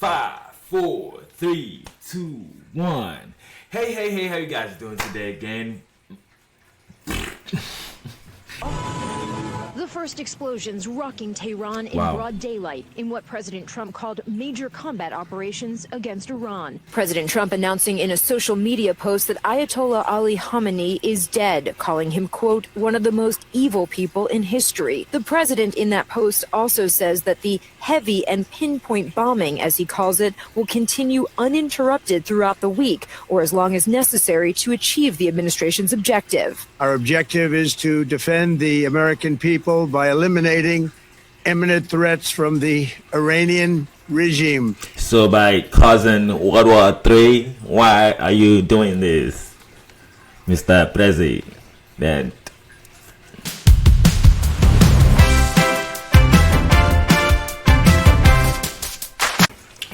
5, 4, 3, 2, 1. Hey, how you guys doing today again? The first explosions rocking Tehran in broad daylight in what President Trump called major combat operations against Iran. President Trump announcing in a social media post that Ayatollah Ali Khamenei is dead, calling him, quote, one of the most evil people in history. The president in that post also says that the heavy and pinpoint bombing, as he calls it, will continue uninterrupted throughout the week or as long as necessary to achieve the administration's objective. Our objective is to defend the American people by eliminating imminent threats from the Iranian regime. So by causing World War III, why are you doing this, Mr. President?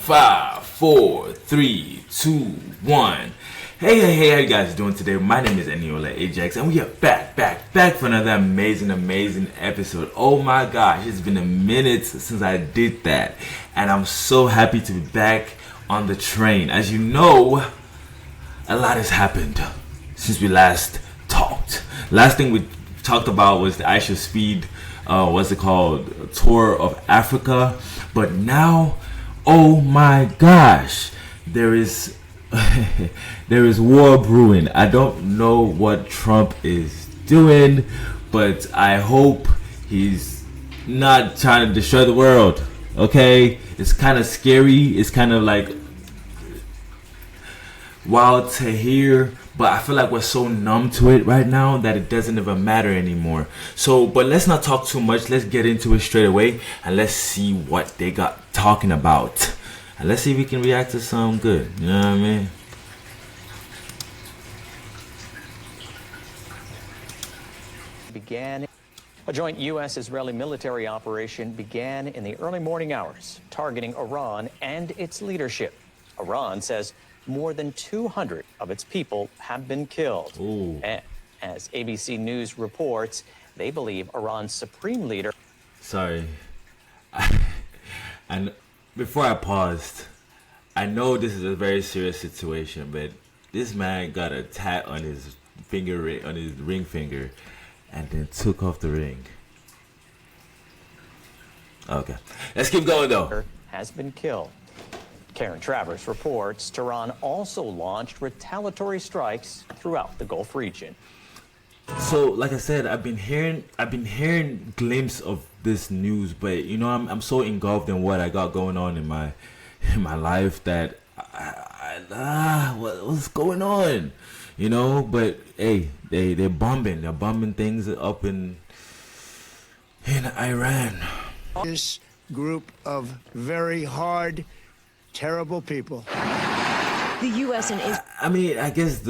Five, 4, 3, 2, 1. Hey, how you guys doing today? My name is Ayatollah Ajax, and we are back for another amazing episode. Oh my gosh, it's been a minute since I did that, and I'm so happy to be back on the train. As you know, a lot has happened since we last talked. Last thing we talked about was the Aisha Speed, tour of Africa. But now, oh my gosh, there is war brewing. I don't know what Trump is doing, but I hope he's not trying to destroy the world. Okay, it's kind of scary. It's kind of like wild to hear, but I feel like we're so numb to it right now that it doesn't even matter anymore. So, but let's not talk too much. Let's get into it straight away, and let's see what they got talking about. And let's see if we can react to something good. You know what I mean? A joint U.S. Israeli military operation began in the early morning hours, targeting Iran and its leadership. Iran says more than 200 of its people have been killed. Ooh. And as ABC News reports, they believe Iran's supreme leader... Sorry. And before I paused, I know this is a very serious situation, but this man got a tat on his finger, on his ring finger, and then took off the ring. Okay, let's keep going though. Has been killed. Karen Travers reports Tehran also launched retaliatory strikes throughout the Gulf region. So, like I said, I've been hearing glimpses of this news, but you know, I'm so engulfed in what I got going on in my life that what's going on, you know? But hey, they're bombing things up in Iran. This group of very hard, terrible people. The U.S. and Israel. I mean, I guess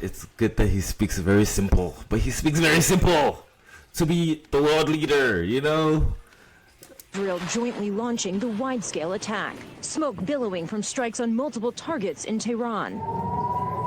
it's good that he speaks very simple, but he speaks very simple to be the world leader, you know? Israel jointly launching the wide-scale attack. Smoke billowing from strikes on multiple targets in Tehran.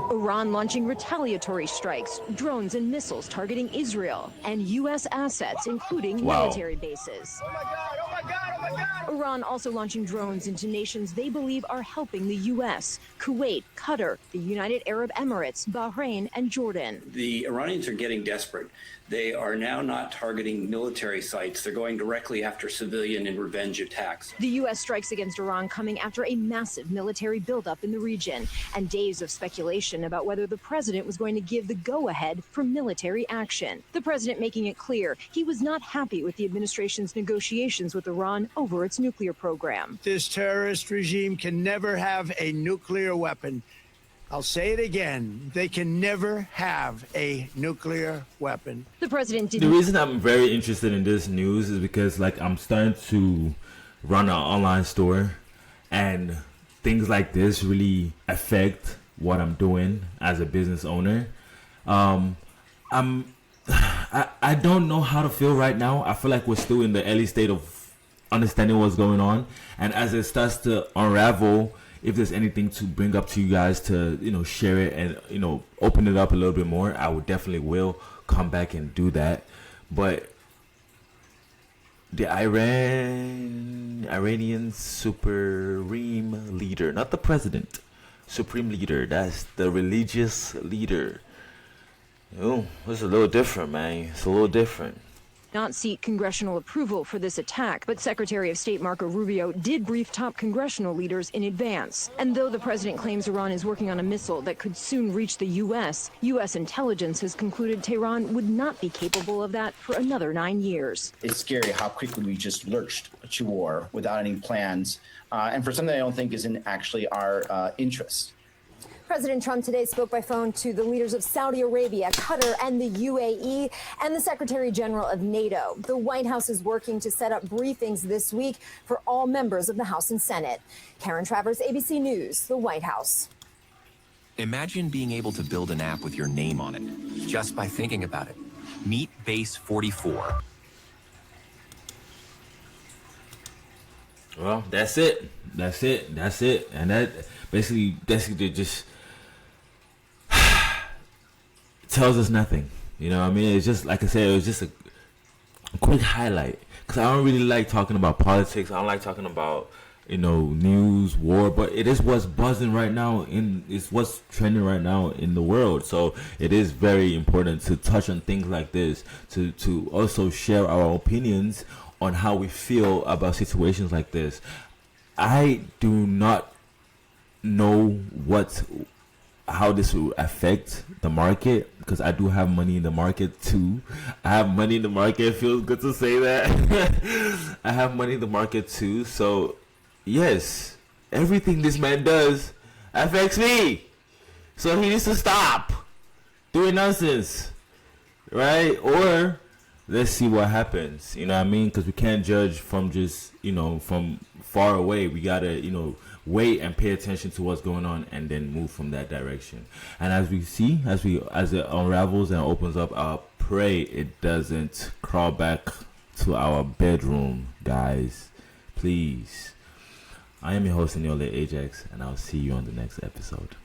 Iran launching retaliatory strikes, drones and missiles targeting Israel, and U.S. assets, including military bases. Oh my God, oh my God, oh my God! Iran also launching drones into nations they believe are helping the U.S., Kuwait, Qatar, the United Arab Emirates, Bahrain, and Jordan. The Iranians are getting desperate. They are now not targeting military sites. They're going directly after civilian and revenge attacks. The U.S. strikes against Iran coming after a massive military buildup in the region and days of speculation about whether the president was going to give the go-ahead for military action. The president making it clear he was not happy with the administration's negotiations with Iran over its nuclear program. This terrorist regime can never have a nuclear weapon. I'll say it again. They can never have a nuclear weapon. The president did. The reason I'm very interested in this news is because, like, I'm starting to run an online store, and things like this really affect what I'm doing as a business owner. I don't know how to feel right now. I feel like we're still in the early state of understanding what's going on, and as it starts to unravel, if there's anything to bring up to you guys to, you know, share it and, you know, open it up a little bit more, I would definitely will come back and do that. But the Iranian supreme leader, not the president, supreme leader. That's the religious leader. Oh, it's a little different, man. It's a little different. Not seek congressional approval for this attack, but Secretary of State Marco Rubio did brief top congressional leaders in advance. And though the president claims Iran is working on a missile that could soon reach the U.S., U.S. intelligence has concluded Tehran would not be capable of that for another 9 years. It's scary how quickly we just lurched to war without any plans, and for something I don't think is in actually our interests. President Trump today spoke by phone to the leaders of Saudi Arabia, Qatar, and the UAE, and the Secretary General of NATO. The White House is working to set up briefings this week for all members of the House and Senate. Karen Travers, ABC News, the White House. Imagine being able to build an app with your name on it, just by thinking about it. Meet Base 44. Well, that's it. And that basically just tells us nothing. You know what I mean? It's just, like I said, it was just a quick highlight. Because I don't really like talking about politics. I don't like talking about, news, war. But it is what's buzzing right now. It's what's trending right now in the world. So it is very important to touch on things like this. To also share our opinions on how we feel about situations like this. I do not know how this will affect the market, because I do have money in the market too. I have money in the market. It feels good to say that. I have money in the market too. So yes, everything this man does affects me. So he needs to stop doing nonsense, right? Or let's see what happens. You know what I mean? Because we can't judge from just, from far away. We gotta, wait and pay attention to what's going on and then move from that direction. And as it unravels and opens up, I pray it doesn't crawl back to our bedroom, guys. Please. I am your host, Ayatollah Ali Ajax, and I'll see you on the next episode.